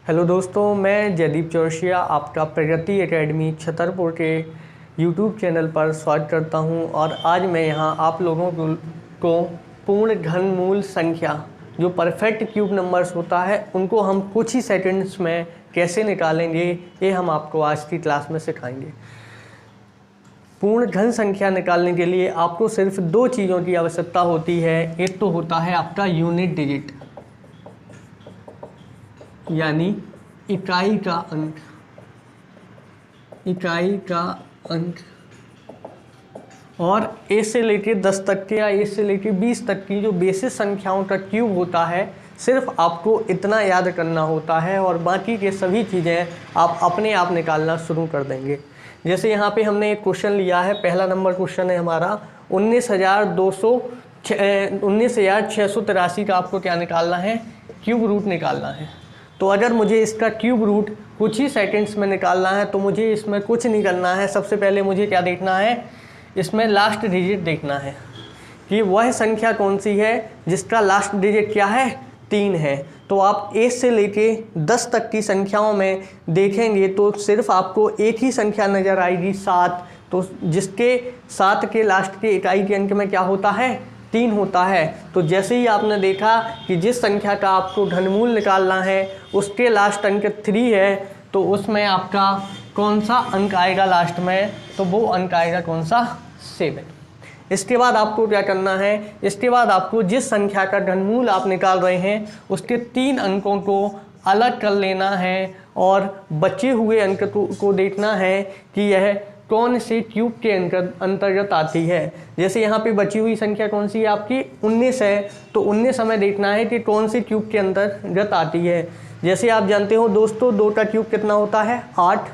Hello दोस्तों, मैं जयदीप चौरसिया आपका प्रगति एकेडमी छतरपुर के यूट्यूब चैनल पर स्वागत करता हूं। और आज मैं यहां आप लोगों को पूर्ण घनमूल संख्या जो परफेक्ट क्यूब नंबर्स होता है उनको हम कुछ ही सेकंड्स में कैसे निकालेंगे ये हम आपको आज की क्लास में सिखाएंगे। पूर्ण घन संख्या निकालने के लिए आपको सिर्फ दो चीज़ों की आवश्यकता होती है। एक तो होता है आपका यूनिट डिजिट यानी इकाई का अंक, और ए से लेके 10 तक के या ए से लेके 20 तक की जो बेसिक संख्याओं का क्यूब होता है, सिर्फ आपको इतना याद करना होता है और बाकी के सभी चीज़ें आप अपने आप निकालना शुरू कर देंगे। जैसे यहाँ पे हमने एक क्वेश्चन लिया है, पहला नंबर क्वेश्चन है हमारा 19,683 का आपको क्या निकालना है, क्यूब रूट निकालना है। तो अगर मुझे इसका क्यूब रूट कुछ ही सेकंड्स में निकालना है तो मुझे इसमें कुछ नहीं करना है। सबसे पहले मुझे क्या देखना है, इसमें लास्ट डिजिट देखना है कि वह संख्या कौन सी है जिसका लास्ट डिजिट क्या है, 3 है। तो आप 1 से लेके 10 तक की संख्याओं में देखेंगे तो सिर्फ आपको एक ही संख्या नज़र आएगी, 7। तो जिसके 7 के लास्ट के इकाई के अंक में क्या होता है, 3 होता है। तो जैसे ही आपने देखा कि जिस संख्या का आपको घनमूल निकालना है उसके लास्ट अंक 3 है, तो उसमें आपका कौन सा अंक आएगा लास्ट में, तो वो अंक आएगा कौन सा, 7। इसके बाद आपको क्या करना है, इसके बाद आपको जिस संख्या का घनमूल आप निकाल रहे हैं उसके 3 अंकों को अलग कर लेना है और बचे हुए अंक को देखना है कि यह कौन से क्यूब के अंतर्गत आती है। जैसे यहाँ पे बची हुई संख्या कौन सी है आपकी, 19 है। तो 19 हमें देखना है कि कौन से क्यूब के अंतर्गत आती है। जैसे आप जानते हो दोस्तों, 2 का क्यूब कितना होता है, 8,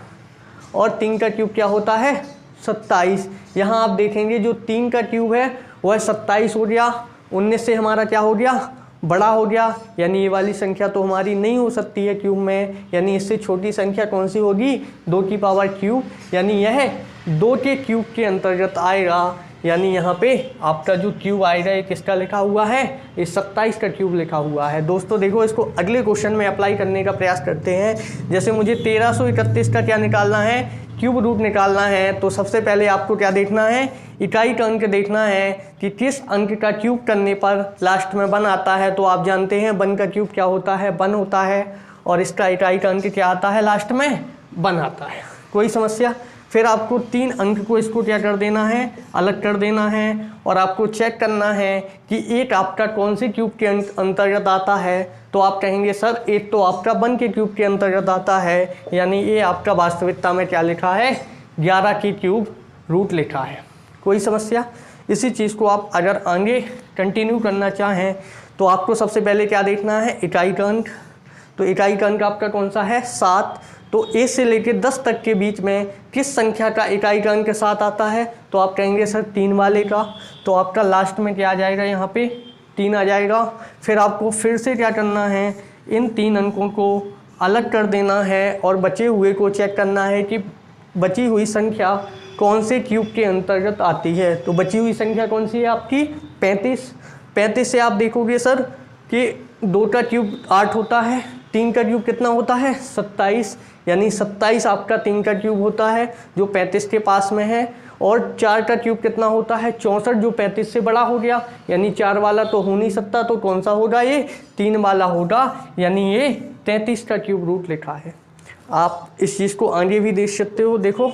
और 3 का क्यूब क्या होता है, 27। यहाँ आप देखेंगे जो 3 का क्यूब है वह 27 हो गया, 19 से हमारा क्या हो गया, बड़ा हो गया। यानी ये वाली संख्या तो हमारी नहीं हो सकती है क्यूब में, यानी इससे छोटी संख्या कौन सी होगी, 2 की पावर क्यूब, यानी यह 2 के क्यूब के अंतर्गत आएगा। यानी यहाँ पे आपका जो क्यूब आएगा ये किसका लिखा हुआ है, ये 27 का क्यूब लिखा हुआ है। दोस्तों देखो, इसको अगले क्वेश्चन में अप्लाई करने का प्रयास करते हैं। जैसे मुझे 1331 का क्या निकालना है, क्यूब रूट निकालना है। तो सबसे पहले आपको क्या देखना है, इकाई का अंक देखना है कि किस अंक का क्यूब करने पर लास्ट में 1 आता है। तो आप जानते हैं 1 का क्यूब क्या होता है, 1 होता है, और इसका इकाई का अंक क्या आता है, लास्ट में 1 आता है। कोई समस्या। फिर आपको 3 अंक को इसको क्या कर देना है, अलग कर देना है, और आपको चेक करना है कि एक आपका कौन से क्यूब के अंतर्गत आता है। तो आप कहेंगे सर एक तो आपका 1 के क्यूब के अंतर्गत आता है, यानी ये आपका वास्तविकता में क्या लिखा है, 11 की क्यूब रूट लिखा है। कोई समस्या। इसी चीज़ को आप अगर आगे कंटिन्यू करना चाहें तो आपको सबसे पहले क्या देखना है, इकाई का अंक। तो इकाई का अंक आपका कौन सा है, 7। तो 1 से लेकर 10 तक के बीच में किस संख्या का इकाई का अंक 7 आता है, तो आप कहेंगे सर 3 वाले का। तो आपका लास्ट में क्या आ जाएगा, यहाँ पे 3 आ जाएगा। फिर आपको फिर से क्या करना है, इन 3 अंकों को अलग कर देना है और बचे हुए को चेक करना है कि बची हुई संख्या कौन से क्यूब के अंतर्गत आती है। तो बची हुई संख्या कौन सी है आपकी, 35। 35 से आप देखोगे सर कि 2 का क्यूब 8 होता है, 3 का क्यूब कितना होता है, 27। यानी 27 आपका 3 का क्यूब होता है जो 35 के पास में है, और 4 का क्यूब कितना होता है, 64, जो 35 से बड़ा हो गया। यानी 4 वाला तो हो नहीं सकता, तो कौन सा होगा, ये 3 वाला होगा। यानी ये 33 का क्यूब रूट लिखा है। आप इस चीज़ को आगे भी देख सकते हो। देखो,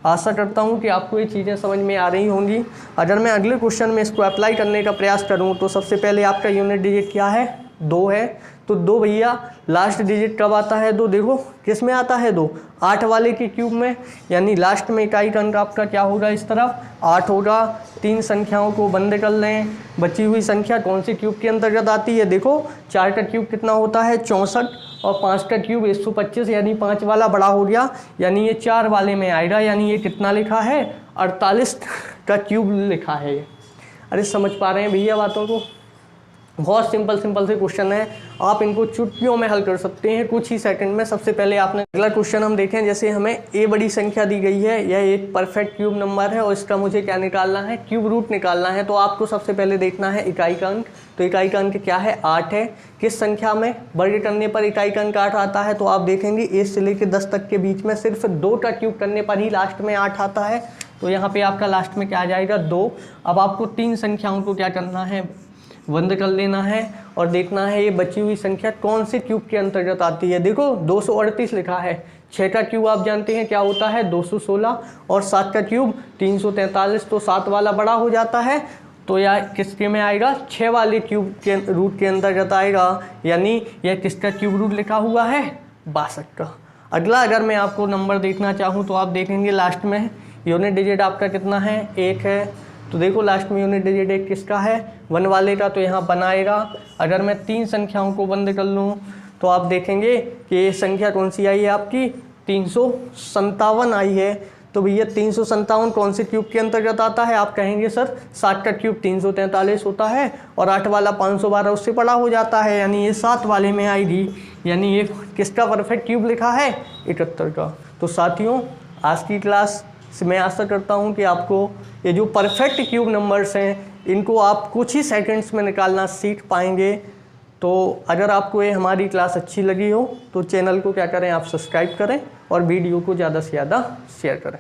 आशा करता हूँ कि आपको ये चीज़ें समझ में आ रही होंगी। अगर मैं अगले क्वेश्चन में इसको अप्लाई करने का प्रयास करूँ तो सबसे पहले आपका यूनिट डिजिट क्या है, 2 है। तो 2 भैया लास्ट डिजिट कब आता है, 2 देखो किस में आता है, 2 8 वाले के क्यूब में। यानी लास्ट में इकाई का अंक आपका क्या होगा, इस तरफ 8 होगा। 3 संख्याओं को बंद कर लें, बची हुई संख्या कौन से क्यूब के अंतर्गत आती है, देखो 4 का क्यूब कितना होता है, 64, और 5 का क्यूब 125, यानी 5 वाला बड़ा हो गया, यानी ये 4 वाले में आएगा। यानी ये कितना लिखा है, 48 का क्यूब लिखा है। अरे समझ पा रहे हैं भैया बातों को। बहुत सिंपल से क्वेश्चन है, आप इनको चुटकियों में हल कर सकते हैं कुछ ही सेकंड में। सबसे पहले आपने अगला क्वेश्चन हम देखें, जैसे हमें ए बड़ी संख्या दी गई है, यह एक परफेक्ट क्यूब नंबर है और इसका मुझे क्या निकालना है, क्यूब रूट निकालना है। तो आपको सबसे पहले देखना है इकाई का अंक। तो इकाई का अंक क्या है, 8 है। किस संख्या में वर्ग करने पर इकाई का अंक 8 आता है, तो आप देखेंगे 1 से लेकर 10 तक के बीच में सिर्फ 2 का क्यूब करने पर ही लास्ट में 8 आता है। तो यहाँ पे आपका लास्ट में क्या आ जाएगा, 2। अब आपको 3 संख्याओं को क्या करना है, बंद कर लेना है और देखना है ये बची हुई संख्या कौन से क्यूब के अंतर्गत आती है। देखो 238 लिखा है, 6 का क्यूब आप जानते हैं क्या होता है, 216, और 7 का क्यूब 343, तो 7 वाला बड़ा हो जाता है। तो यह किसके में आएगा, 6 वाले क्यूब के रूट के अंतर्गत आएगा, यानी यह किसका क्यूब रूट लिखा हुआ है, 62 का। अगला अगर मैं आपको नंबर देखना चाहूँ तो आप देखेंगे लास्ट में यूनिट डिजिट आपका कितना है, 1 है। तो देखो लास्ट में यूनिट डिजिट 1 किसका है, 1 वाले का, तो यहाँ बनाएगा। अगर मैं 3 संख्याओं को बंद कर लूँ तो आप देखेंगे कि ये संख्या कौन सी आई है आपकी, 357 आई है। तो भैया 357 कौन से क्यूब के अंतर्गत आता है, आप कहेंगे सर 7 का क्यूब 343 होता है और 8 वाला 512 उससे बड़ा हो जाता है, यानी ये 7 वाले में आएगी। यानी ये किसका परफेक्ट क्यूब लिखा है, 71 का। तो साथियों आज की क्लास से मैं आशा करता हूँ कि आपको ये जो परफेक्ट क्यूब नंबर्स हैं इनको आप कुछ ही सेकंड्स में निकालना सीख पाएंगे। तो अगर आपको ये हमारी क्लास अच्छी लगी हो तो चैनल को क्या करें, आप सब्सक्राइब करें और वीडियो को ज़्यादा से ज़्यादा शेयर करें।